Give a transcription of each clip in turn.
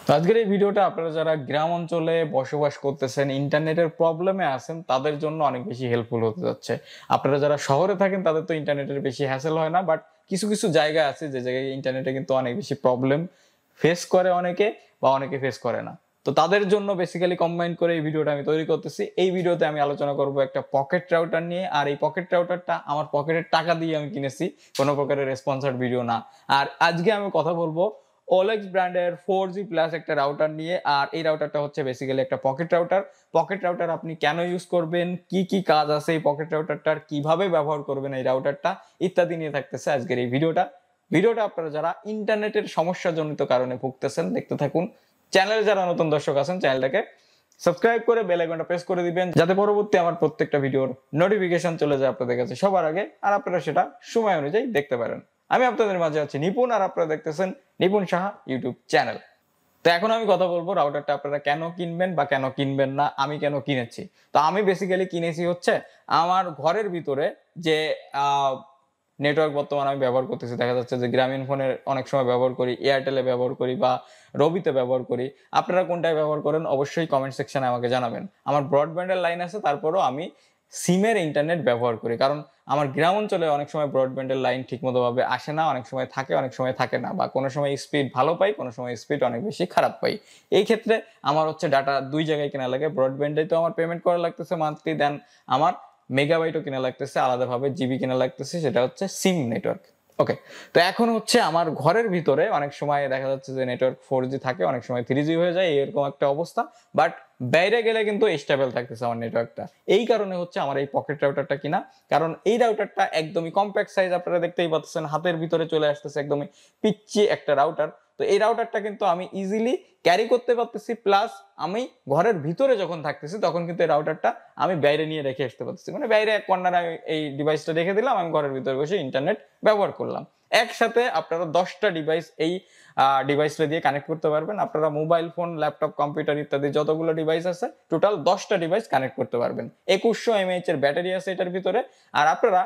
তো আজকের এই ভিডিওটা আপনারা যারা গ্রাম অঞ্চলে বসবাস করতেছেন, ইন্টারনেটের প্রবলেমে আছেন, তাদের জন্য অনেক বেশি হেল্পফুল হতে যাচ্ছে। আপনারা যারা শহরে থাকেন তাদের তো ইন্টারনেটের বেশি হ্যাসেল হয় না, বাট কিছু কিছু জায়গা আছে যে জায়গায় ইন্টারনেটে কিন্তু অনেক বেশি প্রবলেম ফেস করে অনেকে, বা অনেকে ফেস করে না। তো তাদের জন্য বেসিক্যালি কম্বাইন করে এই ভিডিওটা আমি তৈরি করতেছি। এই ভিডিওতে আমি আলোচনা করব একটা পকেট রাউটার নিয়ে, আর এই পকেট রাউটারটা আমার পকেটের টাকা দিয়ে আমি কিনেছি, কোনো প্রকারের স্পন্সর্ড ভিডিও না। আর আজকে আমি কথা বলবো Olex ব্র্যান্ডের 4G প্লাস একটা রাউটার নিয়ে। আর এই রাউটারটা হচ্ছে বেসিক্যালি একটা পকেট রাউটার। পকেট রাউটার আপনি কেন ইউজ করবেন, কি কি কাজ আছে এই পকেট রাউটারটার, কিভাবে ব্যবহার করবেন এই রাউটারটা, ইত্যাদি নিয়ে থাকতেছে আজকের এই ভিডিওটা আপনারা যারা ইন্টারনেটের সমস্যাজনিত কারণে ভুগতেছেন দেখতে থাকুন। চ্যানেলে যারা নতুন দর্শক আছেন চ্যানেলটাকে সাবস্ক্রাইব করে বেল আইকনটা প্রেস করে দিবেন, যাতে পরবর্তী আমার প্রত্যেকটা ভিডিওর নোটিফিকেশন চলে যায় আপনাদের কাছে সবার আগে, আর আপনারা সেটা সময় অনুযায়ী দেখতে পারেন। আমি আপনাদের মাঝে আছি নিপুণ, আর আপনারা দেখতেছেন নিপুণ সাহা ইউটিউব চ্যানেল। তো এখন আমি কথা বলবো রাউটারটা আপনারা কেন কিনবেন বা কেন কিনবেন না, আমি কেন কিনেছি। তো আমি বেসিক্যালি কিনেছি হচ্ছে আমার ঘরের ভিতরে যে নেটওয়ার্ক বর্তমানে আমি ব্যবহার করতেছি, দেখা যাচ্ছে যে গ্রামীণ ফোনের অনেক সময় ব্যবহার করি, এয়ারটেলে ব্যবহার করি বা রবিতে ব্যবহার করি। আপনারা কোনটায় ব্যবহার করেন অবশ্যই কমেন্ট সেকশনে আমাকে জানাবেন। আমার ব্রডব্যান্ডের লাইন আছে, তারপরও আমি সিমের ইন্টারনেট ব্যবহার করি, কারণ আমার গ্রাম অঞ্চলে অনেক সময় ব্রডব্যান্ডের লাইন ঠিকমতো ভাবে আসে না, অনেক সময় থাকে অনেক সময় থাকে না, বা কোনো সময় স্পিড ভালো পাই, কোনো সময় স্পিড অনেক বেশি খারাপ পাই। এই ক্ষেত্রে আমার হচ্ছে ডাটা দুই জায়গায় কেনা লাগে। ব্রডব্যান্ডে তো আমার পেমেন্ট করা লাগতেছে মান্থলি, দেন আমার মেগাবাইটও কেনা লাগতেছে আলাদাভাবে, জিবি কেনা লাগতেছে, সেটা হচ্ছে সিম নেটওয়ার্ক। ওকে, তো এখন হচ্ছে আমার ঘরের ভিতরে অনেক সময় দেখা যাচ্ছে যে নেটওয়ার্ক 4G থাকে, অনেক সময় 3G হয়ে যায়, এরকম একটা অবস্থা। বাট বাইরে গেলে কিন্তু স্টেবল থাকতেছে আমার নেটওয়ার্কটা। এই কারণে হচ্ছে আমার এই পকেট রাউটারটা কিনা, কারণ এই রাউটারটা একদমই কম্প্যাক্ট সাইজ, আপনারা দেখতেই পাচ্ছেন হাতের ভিতরে চলে আসতেছে, একদমই পিচ্চি একটা রাউটার। তো এই রাউটারটা কিন্তু আমি ইজিলি ক্যারি করতে পারতেছি, প্লাস আমি ঘরের ভিতরে যখন থাকতেছি তখন কিন্তু এই রাউটারটা আমি বাইরে নিয়ে রেখে আসতে পারতেছি, মানে বাইরে এক কর্নারে আমি এই ডিভাইসটা রেখে দিলাম, আমি ঘরের ভিতরে বসে ইন্টারনেট ব্যবহার করলাম। একসাথে আপনারা 10টা ডিভাইস এই ডিভাইসটা দিয়ে কানেক্ট করতে পারবেন। আপনারা মোবাইল ফোন, ল্যাপটপ, কম্পিউটার ইত্যাদি যতগুলো ডিভাইস আছে টোটাল 10টা ডিভাইস কানেক্ট করতে পারবেন। 2100 mAh এর ব্যাটারি আছে এটার ভিতরে। আর আপনারা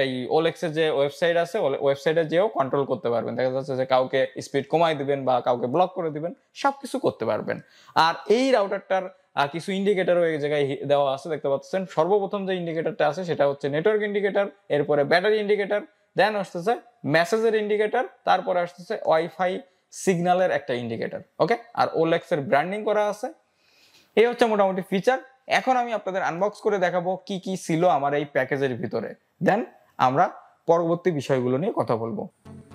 এই ওলেক্সের যে ওয়েবসাইট আছে, ওয়েবসাইটে যেও কন্ট্রোল করতে পারবেন। দেখা যাচ্ছে যে কাউকে স্পিড কমাই দিবেন বা কাউকে ব্লক করে দিবেন, সবকিছু করতে পারবেন। আর এই রাউটারটার কিছু ইন্ডিকেটর ওই জায়গায় দেওয়া আছে, দেখতে পাচ্ছেন। সর্বপ্রথম যে ইন্ডিকেটরটা আছে সেটা হচ্ছে নেটওয়ার্ক ইন্ডিকেটর, এরপরে ব্যাটারি ইন্ডিকেটর, দেন আসতেছে মেসেজের ইন্ডিকেটর, তারপরে আসতেছে ওয়াইফাই সিগন্যালের একটা ইন্ডিকেটর। ওকে, আর ওলেক্সের ব্র্যান্ডিং করা আছে। এই হচ্ছে মোটামুটি ফিচার। এখন আমি আপনাদের আনবক্স করে দেখাবো কি কি ছিল আমার এই প্যাকেজের ভিতরে, দেন আমরা পরবর্তী বিষয়গুলো নিয়ে কথা বলবো।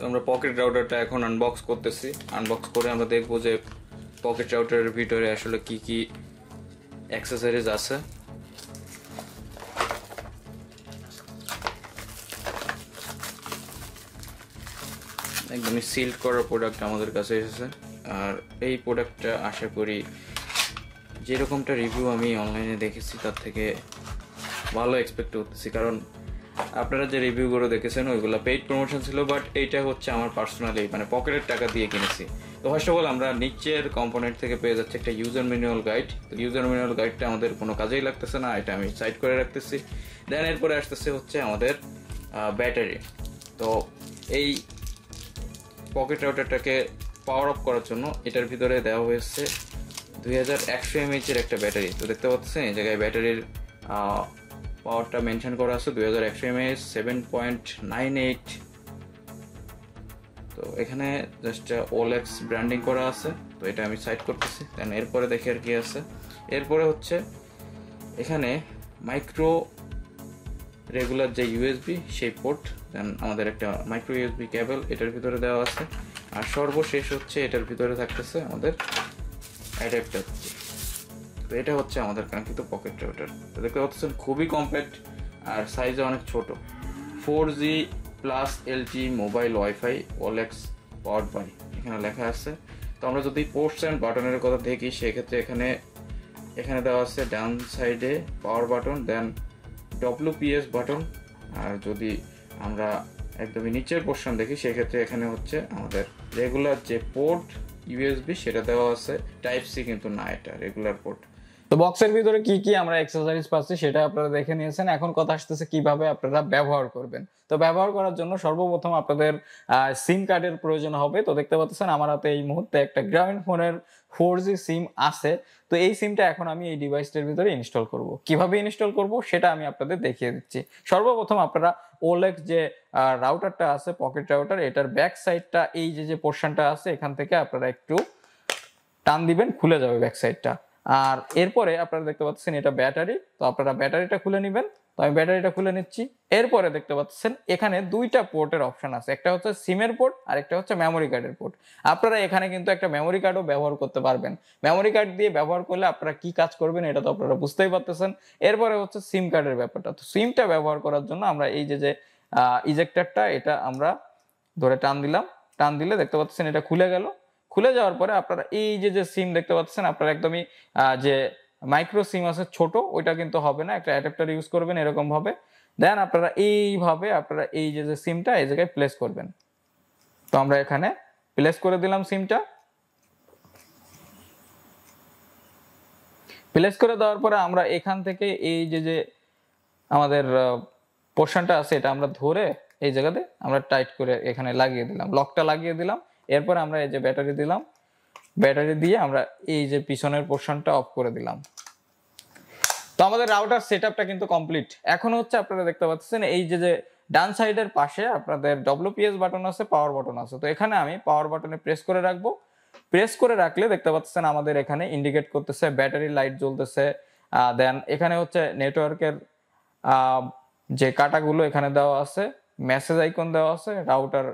আমরা পকেট রাউটারটা এখন আনবক্স করতেছি। আনবক্স করে আমরা দেখবো যে পকেট রাউটারের ভিতরে আসলে কি কি অ্যাক্সেসরিজ আছে। একদমই সিল্ড করার প্রোডাক্ট আমাদের কাছে এসেছে। আর এই প্রোডাক্টটা আশা করি যেরকমটা রিভিউ আমি অনলাইনে দেখেছি তার থেকে ভালো এক্সপেক্ট করতেছি, কারণ আপনারা যে রিভিউগুলো দেখেছেন ওইগুলো পেইড প্রমোশন ছিল, বাট এইটা হচ্ছে আমার পার্সোনালি মানে পকেটের টাকা দিয়ে কিনেছি। তো ফার্স্ট অফ অল আমরা নিচের কম্পোনেন্ট থেকে পেয়ে যাচ্ছে একটা ইউজার ম্যানুয়াল গাইড। তো ইউজার ম্যানুয়াল গাইডটা আমাদের কোনো কাজেই লাগতেছে না, এটা আমি সাইড করে রাখতেছি। দেন এরপরে আসতেছে হচ্ছে আমাদের ব্যাটারি। তো এই পকেট রাউটারটাকে পাওয়ার অফ করার জন্য এটার ভিতরে দেওয়া হয়েছে 2100 mAh এর একটা ব্যাটারি। তো দেখতে পাচ্ছেন এই জায়গায় ব্যাটারির পাওয়ারটা মেনশন করা আছে 2100 mAh 7.98। তো এখানে জাস্ট ওলেক্স ব্র্যান্ডিং করা আছে, তো এটা আমি সাইড করতেছি। দেন এরপরে দেখি আর কি আছে। এরপরে হচ্ছে এখানে মাইক্রো রেগুলার যে ইউএসবি সেই পোর্ট, দেন আমাদের একটা মাইক্রো ইউএসবি কেবল এটার ভিতরে দেওয়া আছে। আর সর্বশেষ হচ্ছে এটার ভিতরে থাকতেছে আমাদের অ্যাডাপ্টার। তো এটা হচ্ছে আমাদের কাঙ্ক্ষিত পকেট রাউটার। তো দেখতে পাচ্ছেন খুবই কম্প্যাক্ট আর সাইজে অনেক ছোট। 4G plus LTE mobile wifi ওলেক্স পাওয়ার্ড বাই এখানে লেখা আছে। তো আমরা যদি পোর্টস অ্যান্ড বাটনের কথা দেখি সেক্ষেত্রে এখানে দেওয়া আছে ডান সাইডে পাওয়ার বাটন, দেন WPS বাটন। আর যদি আমরা একদমই নিচের পোর্শন দেখি সেক্ষেত্রে এখানে হচ্ছে আমাদের রেগুলার যে পোর্ট ইউএসবি সেটা দেওয়া আছে, টাইপ সি কিন্তু না, এটা রেগুলার পোর্ট। তো বক্সের ভিতরে কি কি আমরা এক্সারসাইজ পাচ্ছি সেটা আপনারা দেখে নিয়েছেন। এখন কথা আসতেছে কিভাবে আপনারা ব্যবহার করবেন। তো ব্যবহার করার জন্য সর্বপ্রথম আপনাদের সিম কার্ডের প্রয়োজন হবে। তো দেখতে পাচ্ছেন আমার হাতে এই মুহূর্তে একটা গ্রামীণ ফোনের 4G সিম আছে। তো এই সিমটা এখন আমি এই ডিভাইসটার ভিতরে ইনস্টল করব। কিভাবে ইনস্টল করব সেটা আমি আপনাদের দেখিয়ে দিচ্ছি। সর্বপ্রথম আপনারা Olax যে রাউটারটা আছে, পকেট রাউটার, এটার ব্যাক সাইডটা এই যে পোর্শনটা আছে এখান থেকে আপনারা একটু টান দিবেন, খুলে যাবে ব্যাক সাইডটা। আর এরপরে আপনারা দেখতে পাচ্ছেন এটা ব্যাটারি, তো আপনারা ব্যাটারিটা খুলে নেবেন। তো আমি ব্যাটারিটা খুলে নিচ্ছি। এরপরে দেখতে পাচ্ছেন এখানে দুইটা পোর্টের অপশন আছে, একটা হচ্ছে সিমের পোর্ট আর একটা হচ্ছে মেমোরি কার্ডের পোর্ট। আপনারা এখানে কিন্তু একটা মেমোরি কার্ডও ব্যবহার করতে পারবেন। মেমোরি কার্ড দিয়ে ব্যবহার করলে আপনারা কি কাজ করবেন এটা তো আপনারা বুঝতেই পারতেছেন। এরপরে হচ্ছে সিম কার্ডের ব্যাপারটা। তো সিমটা ব্যবহার করার জন্য আমরা এই যে ইজেক্টরটা এটা আমরা ধরে টান দিলাম। টান দিলে দেখতে পাচ্ছেন এটা খুলে গেল। খুলে যাওয়ার পরে আপনারা এই যে সিম দেখতে পাচ্ছেন, আপনারা একদমই যে মাইক্রো সিম আছে ছোট, ওইটা কিন্তু হবে না, একটা অ্যাডাপ্টার ইউজ করবেন এরকম ভাবে। দেন আপনারা এইভাবে আপনারা এই যে সিমটা এই জায়গায় প্লেস করবেন। তো আমরা এখানে প্লেস করে দিলাম সিমটা। প্লেস করে দেওয়ার পরে আমরা এখান থেকে এই যে আমাদের পোর্শনটা আছে এটা আমরা ধরে এই জায়গাতে আমরা টাইট করে এখানে লাগিয়ে দিলাম, লকটা লাগিয়ে দিলাম। এরপরে আমরা এই যে ব্যাটারি দিলাম, ব্যাটারি দিয়ে আমরা এই যে পিছনের পোর্শনটা অফ করে দিলাম। তো আমাদের রাউটার সেটআপটা কিন্তু কমপ্লিট। এখন হচ্ছে আপনারা দেখতে পাচ্ছেন এই যে ডান সাইডের পাশে আপনাদের WPS বাটন আছে, পাওয়ার বাটন আছে। তো এখানে আমি পাওয়ার বাটনে প্রেস করে রাখবো। প্রেস করে রাখলে দেখতে পাচ্ছেন আমাদের এখানে ইন্ডিকেট করতেছে, ব্যাটারি লাইট জ্বলতেছে। দেন এখানে হচ্ছে নেটওয়ার্কের যে কাটাগুলো এখানে দেওয়া আছে, মেসেজ আইকন দেওয়া আছে, রাউটার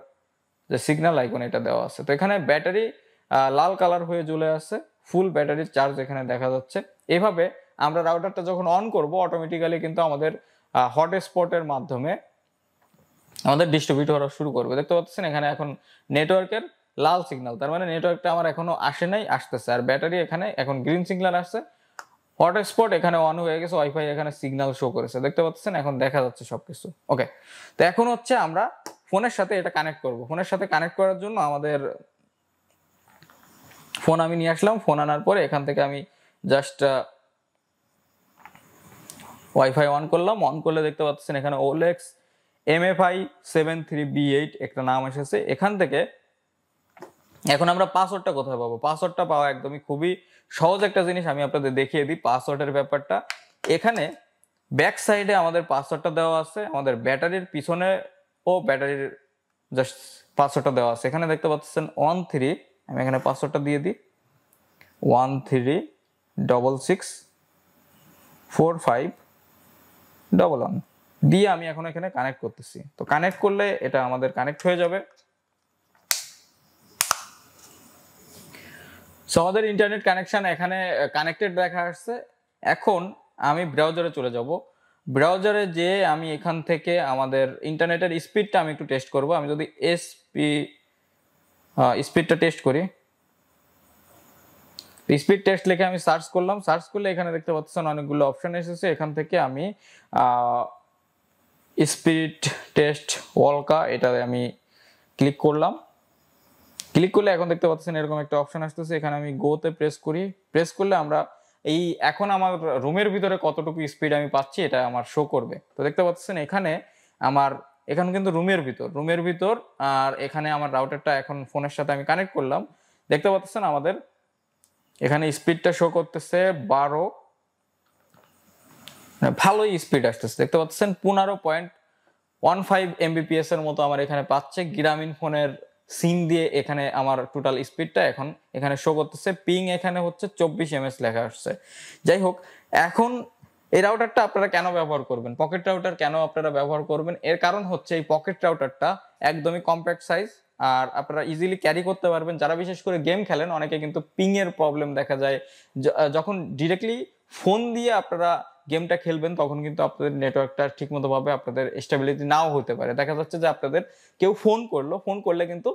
যে সিগন্যাল আইকন এটা দেওয়া আছে। তো এখানে ব্যাটারি লাল কালার হয়ে জ্বলে আছে, ফুল ব্যাটারির চার্জ এখানে দেখা যাচ্ছে। এভাবে আমরা রাউটারটা যখন অন করব অটোমেটিক্যালি কিন্তু আমাদের হটস্পটের মাধ্যমে আমাদের ডিস্ট্রিবিউট হওয়া শুরু করবে। দেখতে পাচ্ছেন এখানে এখন নেটওয়ার্কের লাল সিগন্যাল, তার মানে নেটওয়ার্কটা আমার এখনো আসে নাই, আসতেছে। আর ব্যাটারি এখানে এখন গ্রিন সিগন্যাল আসছে, হটস্পট এখানে অন হয়ে গেছে, ওয়াইফাই এখানে সিগন্যাল শো করেছে। দেখতে পাচ্ছেন এখন দেখা যাচ্ছে সবকিছু ওকে। তো এখন হচ্ছে আমরা ফোনের সাথে এটা কানেক্ট করব। ফোনের সাথে কানেক্ট করার জন্য আমাদের ফোন আমি নিয়ে আসলাম। ফোন আনার পরে এখান থেকে আমি জাস্ট ওয়াইফাই অন করলাম। অন করলে দেখতে পাচ্ছেন এখানে Olax MFI 73B8 একটা নাম এসেছে। এখান থেকে এখন আমরা পাসওয়ার্ডটা কোথায় পাবো? পাসওয়ার্ডটা পাওয়া একদমই খুবই সহজ একটা জিনিস, আমি আপনাদের দেখিয়ে দিই পাসওয়ার্ডের ব্যাপারটা। এখানে ব্যাক সাইডে আমাদের পাসওয়ার্ডটা দেওয়া আছে, আমাদের ব্যাটারির পিছনে ও ব্যাটারির জাস্ট পাসওয়ার্ডটা দেওয়া আছে। এখানে দেখতে পাচ্ছেন 13, আমি এখানে পাসওয়ার্ডটা দিয়ে দিই 13664511 দিয়ে আমি এখন এখানে কানেক্ট করতেছি। তো কানেক্ট করলে এটা আমাদের কানেক্ট হয়ে যাবে। সো আমাদের ইন্টারনেট কানেকশন এখানে কানেক্টেড দেখা আসছে। এখন আমি ব্রাউজারে চলে যাব। ব্রাউজারে যে আমি এখান থেকে আমাদের ইন্টারনেটের স্পিডটা আমি একটু টেস্ট করব। আমি যদি স্পিডটা টেস্ট করি, স্পিড টেস্ট লিখে আমি সার্চ করলাম। সার্চ করলে এখানে দেখতে পাচ্ছেন অনেকগুলো অপশন এসেছে। এখান থেকে আমি স্পিড টেস্ট ওয়ালকা এটাতে আমি ক্লিক করলাম। ক্লিক করলে এখন দেখতে পাচ্ছেন এরকম একটা অপশন আসতেছে। এখানে আমি গোতে প্রেস করি। প্রেস করলে আমরা এই এখন আমার রুমের ভিতরে কতটুকু স্পিড আমি পাচ্ছি এটা আমার শো করবে। তো দেখতে পাচ্ছেন এখানে আমার এখানে কিন্তু রুমের ভিতর আর এখানে আমার রাউটারটা এখন ফোনের সাথে আমি কানেক্ট করলাম। দেখতে পাচ্ছেন আমাদের এখানে স্পিডটা শো করতেছে 12, ভালোই স্পিড আসতেছে। দেখতে পাচ্ছেন 15.15 Mbps এর মতো আমার এখানে পাচ্ছে। গ্রামীণ ফোনের সিম দিয়ে এখানে আমার টোটাল স্পিডটা এখন এখানে শো করতেছে। পিং এখানে হচ্ছে 24 ms লেখা আসছে। যাই হোক, এখন এই রাউটারটা আপনারা কেন ব্যবহার করবেন, পকেট রাউটার কেন আপনারা ব্যবহার করবেন? এর কারণ হচ্ছে এই পকেট রাউটারটা একদমই কম্প্যাক্ট সাইজ আর আপনারা ইজিলি ক্যারি করতে পারবেন। যারা বিশেষ করে গেম খেলেন অনেকে কিন্তু পিং এর প্রবলেম দেখা যায়। যখন ডিরেক্টলি ফোন দিয়ে আপনারা গেমটা খেলবেন তখন কিন্তু আপনাদের নেটওয়ার্কটা ঠিকমতো ভাবে আপনাদের স্টেবিলিটি নাও হতে পারে। দেখা যাচ্ছে যে আপনাদের কেউ ফোন করলে কিন্তু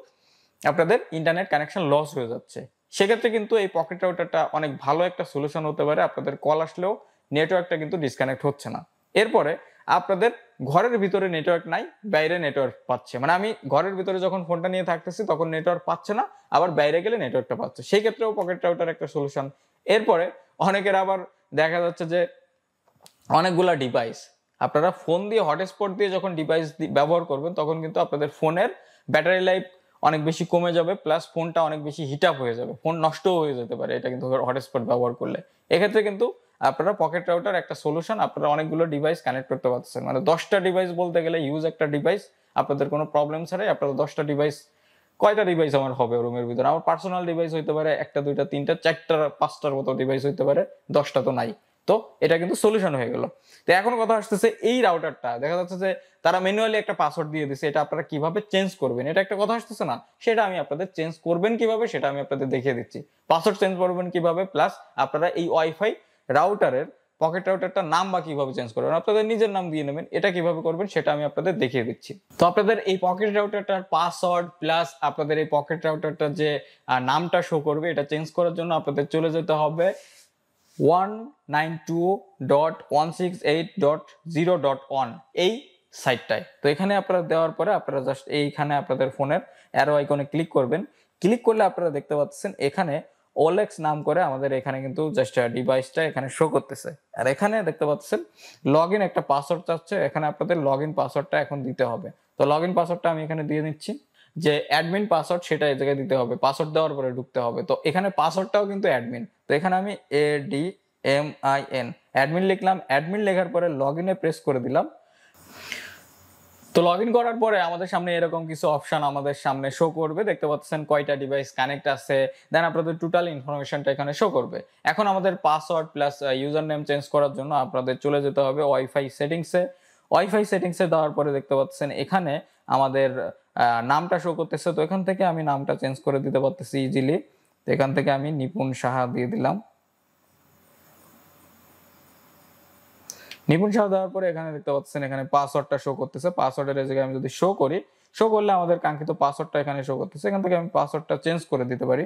আপনাদের ইন্টারনেট কানেকশন লস হয়ে যাচ্ছে। সেক্ষেত্রে কিন্তু এই পকেট রাউটারটা অনেক ভালো একটা সলিউশন হতে পারে। আপনাদের কল আসলেও নেটওয়ার্কটা কিন্তু ডিসকানেক্ট হচ্ছে না। এরপরে আপনাদের ঘরের ভিতরে নেটওয়ার্ক নাই, বাইরে নেটওয়ার্ক পাচ্ছে, মানে আমি ঘরের ভিতরে যখন ফোনটা নিয়ে থাকতেছি তখন নেটওয়ার্ক পাচ্ছে না, আবার বাইরে গেলে নেটওয়ার্কটা পাচ্ছে, সেই ক্ষেত্রেও পকেট রাউটার একটা সলিউশন। এরপরে অনেকের আবার দেখা যাচ্ছে যে অনেকগুলা ডিভাইস আপনারা ফোন দিয়ে হটস্পট দিয়ে যখন ডিভাইস ব্যবহার করবেন তখন কিন্তু আপনাদের ফোনের ব্যাটারি লাইফ অনেক বেশি কমে যাবে, প্লাস ফোনটা অনেক বেশি হিট আপ হয়ে যাবে, ফোন নষ্টও হয়ে যেতে পারে এটা কিন্তু হটস্পট ব্যবহার করলে। এক্ষেত্রে কিন্তু আপনারা পকেট রাউটার একটা সলিউশন, আপনারা অনেকগুলো ডিভাইস কানেক্ট করতে পারছেন, মানে 10টা ডিভাইস বলতে গেলে হিউজ একটা ডিভাইস, আপনাদের কোনো প্রবলেম ছাড়াই আপনারা 10টা ডিভাইস, কয়টা ডিভাইস আমার হবে রুমের ভিতরে, আমার পার্সোনাল ডিভাইস হইতে পারে 1টা 2টা 3টা 4টা 5টার মতো ডিভাইস হইতে পারে, 10টা তো নাই। তো এটা কিন্তু সলিউশন হয়ে গেল। তো এখন কথা আসতেছে এই রাউটারটা দেখা যাচ্ছে যে তারা ম্যানুয়ালি একটা পাসওয়ার্ড দিয়ে দিছে, এটা আপনারা কিভাবে চেঞ্জ করবেন, এটা একটা কথা আসতেছে না, সেটা আমি আপনাদের চেঞ্জ করবেন কিভাবে সেটা আমি আপনাদের দেখিয়ে দিচ্ছি। পাসওয়ার্ড চেঞ্জ করবেন কিভাবে, প্লাস আপনারা এই ওয়াইফাই রাউটারের পকেট রাউটারটার নাম বা কিভাবে চেঞ্জ করবেন, আপনাদের নিজের নাম দিয়ে নেবেন, এটা কিভাবে করবেন সেটা আমি আপনাদের দেখিয়ে দিচ্ছি। তো আপনাদের এই পকেট রাউটারটার পাসওয়ার্ড প্লাস আপনাদের এই পকেট রাউটারটার যে নামটা শো করবে এটা চেঞ্জ করার জন্য আপনাদের চলে যেতে হবে 192.168.0.1 এই সাইটটায়। তো এখানে আপনারা দেওয়ার পরে আপনারা জাস্ট এইখানে আপনাদের ফোনের অ্যারো আইকনে ক্লিক করবেন। ক্লিক করলে আপনারা দেখতে পাচ্ছেন এখানে Olax নাম করে আমাদের এখানে কিন্তু জাস্ট ডিভাইসটা এখানে শো করতেছে। আর এখানে দেখতে পাচ্ছেন লগইন একটা পাসওয়ার্ড চাচ্ছে, এখানে আপনাদের লগইন পাসওয়ার্ডটা এখন দিতে হবে। তো লগইন পাসওয়ার্ডটা আমি এখানে দিয়ে নিচ্ছি, যে অ্যাডমিন পাসওয়ার্ড সেটা এই জায়গায় দিতে হবে, পাসওয়ার্ড দেওয়ার পরে ঢুকতে হবে। তো এখানে পাসওয়ার্ডটাও কিন্তু অ্যাডমিন, তো এখানে আমি ADMIN অ্যাডমিন লিখলাম, অ্যাডমিন লেখার পরে লগইনে প্রেস করে দিলাম। তো লগইন করার পরে আমাদের সামনে এরকম কিছু অপশন আমাদের সামনে শো করবে, দেখতে পাচ্ছেন কয়টা ডিভাইস কানেক্ট আছে, দেন আপনাদের টোটাল ইনফরমেশনটা এখানে শো করবে। এখন আমাদের password plus user name change করার জন্য আপনাদের চলে যেতে হবে ওয়াইফাই সেটিংসে। ওয়াইফাই সেটিংসে দেওয়ার পরে দেখতে পাচ্ছেন এখানে আমাদের নামটা শো করতেছে, তো এখান থেকে আমি নামটা চেঞ্জ করে দিতে পারতেছি ইজিলি। তো এখান থেকে আমি নিপুণ সাহা দিয়ে দিলাম। নিপুণ সাহা দেওয়ার পরে এখানে দেখতে পাচ্ছেন এখানে পাসওয়ার্ডটা শো করতেছে, পাসওয়ার্ডের জায়গায় আমি যদি শো করি, শো করলে আমাদের কাঙ্ক্ষিত পাসওয়ার্ডটা এখানে শো করতেছে, এখান থেকে আমি পাসওয়ার্ডটা চেঞ্জ করে দিতে পারি।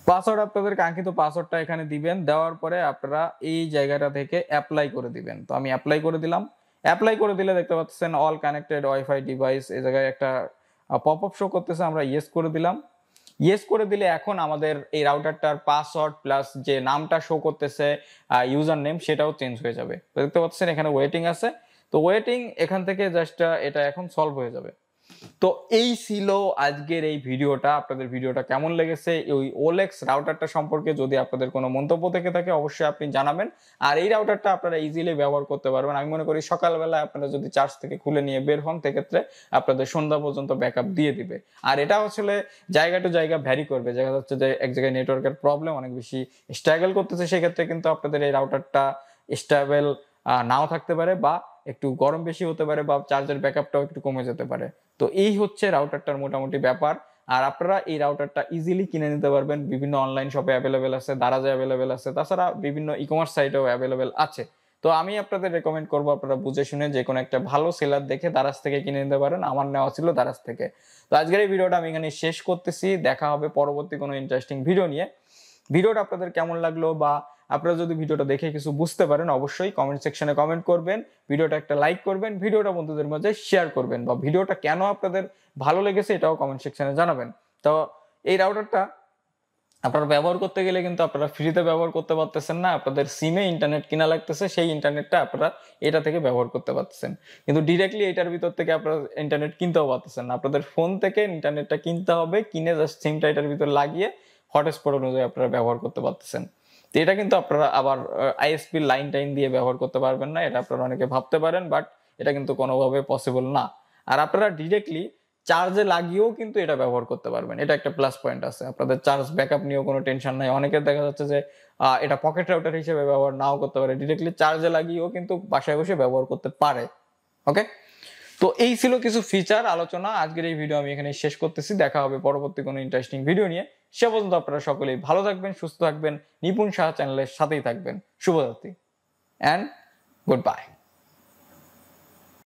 পাসওয়ার্ড আপনাদের কাঙ্ক্ষিত পাসওয়ার্ডটা এখানে দিবেন, দেওয়ার পরে আপনারা এই জায়গাটা থেকে অ্যাপ্লাই করে দিবেন। তো আমি অ্যাপ্লাই করে দিলাম। অ্যাপ্লাই করে দিলে দেখতে পাচ্ছেন অল কানেক্টেড ওয়াইফাই ডিভাইস, এই জায়গায় একটা পপ আপ শো করতেছে, আমরা ইয়েস করে দিলাম। ইয়েস করে দিলে এখন আমাদের এই রাউটারটার পাসওয়ার্ড প্লাস যে নামটা শো করতেছে ইউজার নেম সেটাও চেঞ্জ হয়ে যাবে। তো দেখতে পাচ্ছেন এখানে ওয়েটিং আছে, তো ওয়েটিং এখান থেকে জাস্ট এটা এখন সলভ হয়ে যাবে। তো এই ছিল আজকের এই ভিডিওটা। আপনাদের ভিডিওটা কেমন লেগেছে, ওই Olax রাউটারটা সম্পর্কে যদি আপনাদের কোনো মন্তব্য থেকে থাকে অবশ্যই আপনি জানাবেন। আর এই রাউটারটা আপনারা ইজিলি ব্যবহার করতে পারবেন। আমি মনে করি সকালবেলা আপনারা যদি চার্জ থেকে খুলে নিয়ে বের হন সেক্ষেত্রে আপনাদের সন্ধ্যা পর্যন্ত ব্যাকআপ দিয়ে দিবে। আর এটা আসলে জায়গা টু জায়গা ভ্যারি করবে, দেখা যাচ্ছে যে এক জায়গায় নেটওয়ার্কের প্রবলেম অনেক বেশি স্ট্রাগল করতেছে, সেক্ষেত্রে কিন্তু আপনাদের এই রাউটারটা স্টেবল নাও থাকতে পারে, বা একটু গরম বেশি হতে পারে, বা চার্জের ব্যাকআপটাও একটু কমে যেতে পারে। তো এই হচ্ছে রাউটারটার মোটামুটি ব্যাপার। আর আপনারা এই রাউটারটা ইজিলি কিনে নিতে পারবেন, বিভিন্ন অনলাইন শপে অ্যাভেলেবেল আছে, দারাজে অ্যাভেলেবেল আছে, তাছাড়া বিভিন্ন ই কমার্স সাইটেও অ্যাভেলেবেল আছে। তো আমি আপনাদের রেকমেন্ড করবো আপনারা বুঝে শুনে যে কোনো একটা ভালো সেলার দেখে দারাজ থেকে কিনে নিতে পারেন। আমার নেওয়া ছিল দারাজ থেকে। তো আজকের এই ভিডিওটা আমি এখানে শেষ করতেছি, দেখা হবে পরবর্তী কোনো ইন্টারেস্টিং ভিডিও নিয়ে। ভিডিওটা আপনাদের কেমন লাগলো, বা আপনারা যদি ভিডিওটা দেখে কিছু বুঝতে পারেন অবশ্যই কমেন্ট সেকশনে কমেন্ট করবেন, ভিডিওটা একটা লাইক করবেন, ভিডিওটা বন্ধুদের মাঝে শেয়ার করবেন, বা ভিডিওটা কেন আপনাদের ভালো লেগেছে এটাও কমেন্ট সেকশনে জানাবেন। তো এই রাউটারটা আপনারা ব্যবহার করতে গেলে কিন্তু আপনারা ফ্রিতে ব্যবহার করতে পারতেছেন না, আপনাদের সিমে ইন্টারনেট কিনা লাগতেছে, সেই ইন্টারনেটটা আপনারা এটা থেকে ব্যবহার করতে পারতেছেন, কিন্তু ডিরেক্টলি এটার ভিতর থেকে আপনারা ইন্টারনেট কিনতেও পারতেছেন না, আপনাদের ফোন থেকে ইন্টারনেটটা কিনতে হবে, কিনে জাস্ট সিমটা এটার ভিতর লাগিয়ে হটস্পট অনুযায়ী আপনারা ব্যবহার করতে পারতেছেন। তো এটা কিন্তু আপনারা আবার আইএসপি লাইন টাইন দিয়ে ব্যবহার করতে পারবেন না, এটা আপনারা অনেকে ভাবতে পারেন, বাট এটা কিন্তু কোনোভাবে পসিবল না। আর আপনারা ডিরেক্টলি চার্জে লাগিয়েও কিন্তু এটা ব্যবহার করতে পারবেন, এটা একটা প্লাস পয়েন্ট আছে, আপনাদের চার্জ ব্যাকআপ নিয়েও কোনো টেনশন নাই। অনেকের দেখা যাচ্ছে যে এটা পকেট রাউটার হিসেবে ব্যবহার নাও করতে পারে, ডিরেক্টলি চার্জে লাগিয়েও কিন্তু বাসায় বসে ব্যবহার করতে পারে। ওকে, তো এই ছিল কিছু ফিচার আলোচনা। আজকের এই ভিডিও আমি এখানে শেষ করতেছি, দেখা হবে পরবর্তী কোনো ইন্টারেস্টিং ভিডিও নিয়ে। সে পর্যন্ত আপনারা সকলেই ভালো থাকবেন, সুস্থ থাকবেন, নিপুণ সাহা চ্যানেলের সাথেই থাকবেন। শুভরাত্রি অ্যান্ড গুড বাই।